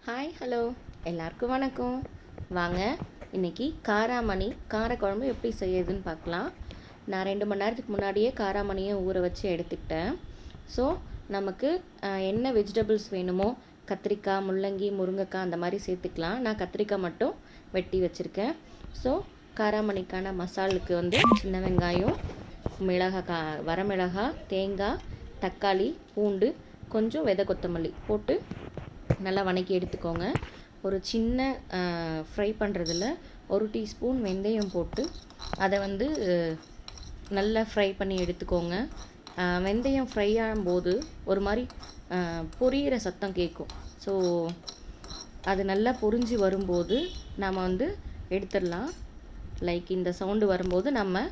Hi hello எல்லாருக்கும் வணக்கம். வாங்க இன்றைக்கி காராமணி காரக்குழம்பு எப்படி செய்யுதுன்னு பார்க்கலாம். நான் 2 மணி நேரத்துக்கு முன்னாடியே காராமணியை ஊற வச்சு எடுத்துக்கிட்டேன். ஸோ நமக்கு என்ன வெஜிடபிள்ஸ் வேணுமோ கத்திரிக்காய், முள்ளங்கி, முருங்கைக்காய் அந்த மாதிரி சேர்த்துக்கலாம். நான் கத்திரிக்காய் மட்டும் வெட்டி வச்சுருக்கேன். ஸோ காராமணிக்கான மசாலுக்கு சின்ன வெங்காயம், வரமிளகாய், தேங்காய், தக்காளி, பூண்டு, கொஞ்சம் விதை கொத்தமல்லி போட்டு நல்லா வதக்கி எடுத்துக்கோங்க. ஒரு சின்ன ஃப்ரை பண்ணுறதுல 1 டீஸ்பூன் வெந்தயம் போட்டு அதை நல்லா ஃப்ரை பண்ணி எடுத்துக்கோங்க. வெந்தயம் ஃப்ரை ஆகும்போது ஒரு மாதிரி பொரியிற சத்தம் கேட்கும். ஸோ அது நல்லா பொரிஞ்சு வரும்போது நம்ம எடுத்துடலாம். லைக் இந்த சவுண்டு வரும்போது நம்ம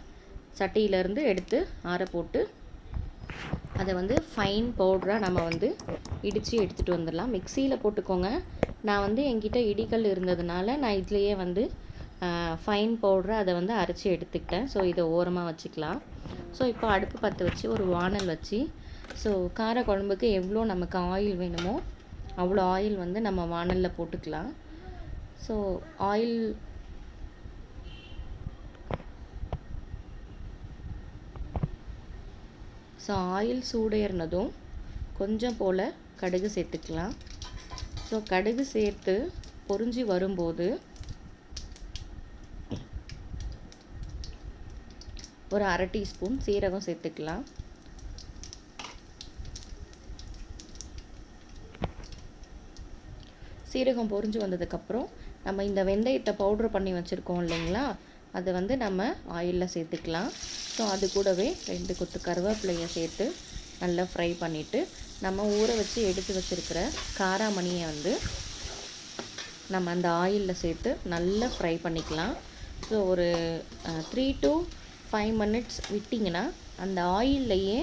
சட்டியிலேருந்து எடுத்து ஆற போட்டு அதை ஃபைன் பவுடராக நம்ம இடித்து எடுத்துகிட்டு வந்துடலாம். மிக்சியில் போட்டுக்கோங்க. நான் என்கிட்ட இடிக்கல் இருந்ததுனால நான் இதுலேயே ஃபைன் பவுடராக அதை அரைச்சி எடுத்துக்கிட்டேன். ஸோ இதை ஓரமாக வச்சுக்கலாம். ஸோ இப்போ அடுப்பு பற்ற வச்சு ஒரு வானல் வச்சு, ஸோ கார குழம்புக்கு எவ்வளோ நமக்கு ஆயில் வேணுமோ அவ்வளோ ஆயில் நம்ம வானலில் போட்டுக்கலாம். ஸோ ஆயில் சூடேறினதும் கொஞ்சம் போல் கடுகு சேர்த்துக்கலாம். ஸோ கடுகு சேர்த்து பொரிஞ்சு வரும்போது ஒரு 1/2 டீஸ்பூன் சீரகம் சேர்த்துக்கலாம். சீரகம் பொரிஞ்சு வந்ததுக்கப்புறம் நம்ம இந்த வெந்தயத்தை பவுட்ரு பண்ணி வச்சுருக்கோம் இல்லைங்களா, அதை நம்ம ஆயிலில் சேர்த்துக்கலாம். ஸோ அது கூடவே 2 கொத்து கருவேப்பிலையை சேர்த்து நல்லா ஃப்ரை பண்ணிவிட்டு நம்ம ஊற வச்சு எடுத்து வச்சுருக்கிற காராமணியை நம்ம அந்த ஆயிலில் சேர்த்து நல்லா ஃப்ரை பண்ணிக்கலாம். ஸோ ஒரு 3 to 5 மினிட்ஸ் விட்டிங்கன்னா அந்த ஆயில்லையே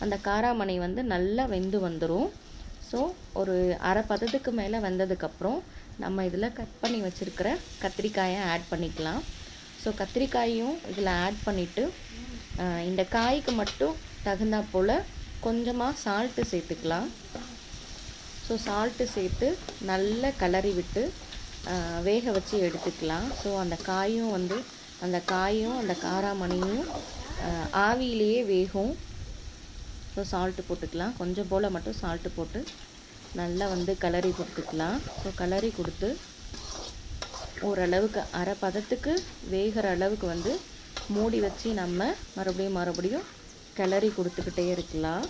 அந்த காராமணி நல்லா வெந்து வந்துடும். ஸோ ஒரு அரை பதத்துக்கு மேலே வெந்ததுக்கப்புறம் நம்ம இதில் கட் பண்ணி வச்சுருக்கிற கத்திரிக்காயை ஆட் பண்ணிக்கலாம். ஸோ கத்திரிக்காயும் இதில் ஆட் பண்ணிவிட்டு இந்த காய்க்கு மட்டும் தகுந்தா போல் கொஞ்சமாக சால்ட்டு சேர்த்துக்கலாம். ஸோ சால்ட்டு சேர்த்து நல்லா கிளறி விட்டு வேக வச்சு எடுத்துக்கலாம். ஸோ அந்த காயும் அந்த காராமணியும் ஆவியிலேயே வேகும். ஸோ சால்ட்டு போட்டுக்கலாம். கொஞ்சம் போல் மட்டும் சால்ட்டு போட்டு நல்லா கிளறி கொடுத்துக்கலாம். ஸோ கிளறி கொடுத்து ஓரளவுக்கு அரை பதத்துக்கு வேகிற அளவுக்கு மூடி வச்சு நம்ம மறுபடியும் கிளறி கொடுத்துக்கிட்டே இருக்கலாம்.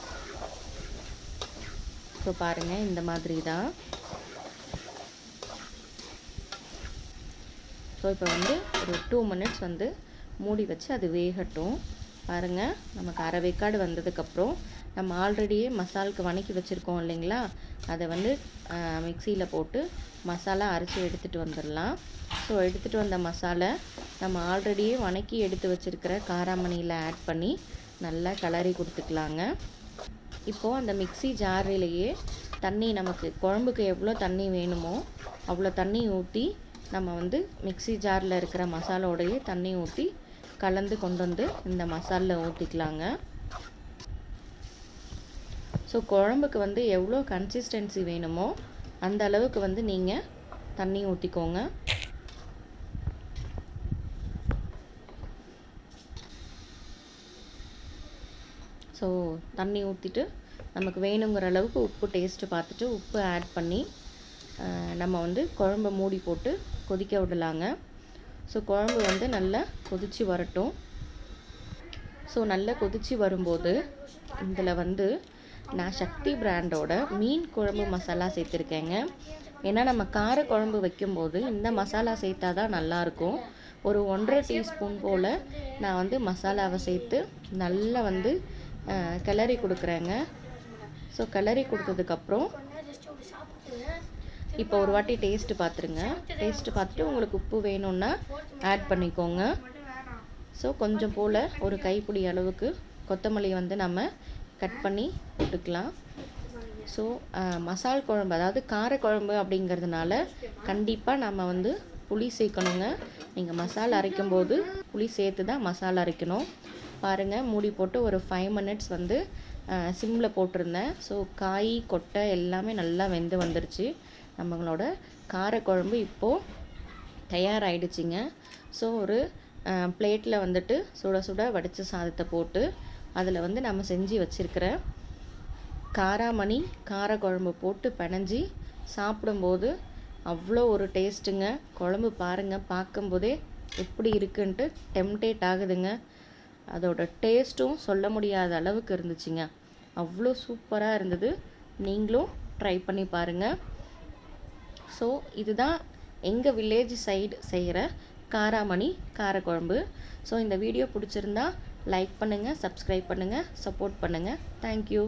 ஸோ பாருங்கள், இந்த மாதிரி தான். ஸோ இப்போ ஒரு 2 மினிட்ஸ் மூடி வச்சு அது வேகட்டும். பாருங்கள், நமக்கு அரை வேக்காடு வந்ததுக்கப்புறம் நம்ம ஆல்ரெடியே மசாலுக்கு வதக்கி வச்சுருக்கோம் இல்லைங்களா, அதை மிக்சியில் போட்டு மசாலா அரைச்சி எடுத்துகிட்டு வந்துடலாம். ஸோ எடுத்துகிட்டு வந்த மசாலா நம்ம ஆல்ரெடியே வதக்கி எடுத்து வச்சுருக்கிற காராமணியில் ஆட் பண்ணி நல்லா கிளறி கொடுத்துக்கலாங்க. இப்போது அந்த மிக்ஸி ஜாரிலேயே தண்ணி, நமக்கு குழம்புக்கு எவ்வளோ தண்ணி வேணுமோ அவ்வளோ தண்ணி ஊற்றி நம்ம மிக்ஸி ஜாரில் இருக்கிற மசாலோடையே தண்ணி ஊற்றி கலந்து கொண்டு இந்த மசாலில் ஊற்றிக்கலாங்க. ஸோ குழம்புக்கு எவ்வளோ கன்சிஸ்டன்சி வேணுமோ அந்த அளவுக்கு நீங்கள் தண்ணி ஊற்றிக்கோங்க. ஸோ தண்ணி ஊற்றிட்டு நமக்கு வேணுங்கிற அளவுக்கு உப்பு டேஸ்ட்டு பார்த்துட்டு உப்பு ஆட் பண்ணி நம்ம குழம்பை மூடி போட்டு கொதிக்க விடலாங்க. ஸோ குழம்பு நல்லா கொதித்து வரட்டும். ஸோ நல்லா கொதித்து வரும்போது இதில் நான் சக்தி பிராண்டோட மீன் குழம்பு மசாலா சேர்த்துருக்கேங்க. ஏன்னா நம்ம கார குழம்பு வைக்கும்போது இந்த மசாலா சேர்த்தா தான் நல்லாயிருக்கும். ஒரு 1.5 டீஸ்பூன் போல் நான் மசாலாவை சேர்த்து நல்லா கிளறி கொடுக்குறேங்க. ஸோ கிளறி கொடுத்ததுக்கப்புறம் இப்போ ஒரு வாட்டி டேஸ்ட்டு பார்த்துருங்க. டேஸ்ட்டு பார்த்துட்டு உங்களுக்கு உப்பு வேணும்னா ஆட் பண்ணிக்கோங்க. ஸோ கொஞ்சம் போல் ஒரு கைப்பிடி அளவுக்கு கொத்தமல்லி நம்ம கட் பண்ணி போட்டுக்கலாம். ஸோ மசால் குழம்பு, அதாவது காரக்குழம்பு அப்படிங்கிறதுனால கண்டிப்பாக நம்ம புளி சேர்க்கணுங்க. நீங்கள் மசாலா அரைக்கும்போது புளி சேர்த்து தான் மசாலா அரைக்கணும். பாருங்கள், மூடி போட்டு ஒரு 5 மினிட்ஸ் சிம்மில் போட்டிருந்தேன். ஸோ காய், கொட்டை எல்லாமே நல்லா வெந்து வந்துருச்சு. நம்மளோட காரக்குழம்பு இப்போது தயாராகிடுச்சிங்க. ஸோ ஒரு பிளேட்டில் வந்துட்டு சுட சுட வடித்த சாதத்தை போட்டு அதில் வந்து நம்ம செஞ்சு வச்சுருக்கிற காராமணி காரக்குழம்பு போட்டு பிணைஞ்சி சாப்பிடும்போது அவ்வளோ ஒரு டேஸ்ட்டுங்க. குழம்பு பாருங்கள், பார்க்கும்போதே எப்படி இருக்குன்ட்டு டெம்டேட் ஆகுதுங்க. அதோட டேஸ்ட்டும் சொல்ல முடியாத அளவுக்கு இருந்துச்சுங்க. அவ்வளோ சூப்பராக இருந்தது. நீங்களும் ட்ரை பண்ணி பாருங்கள். ஸோ இதுதான் எங்கள் வில்லேஜ் சைடு செய்கிற காராமணி காரக்குழம்பு. ஸோ இந்த வீடியோ பிடிச்சிருந்தா லைக் பண்ணுங்கள், சப்ஸ்கிரைப் பண்ணுங்கள், சப்போர்ட் பண்ணுங்கள். தேங்க்யூ.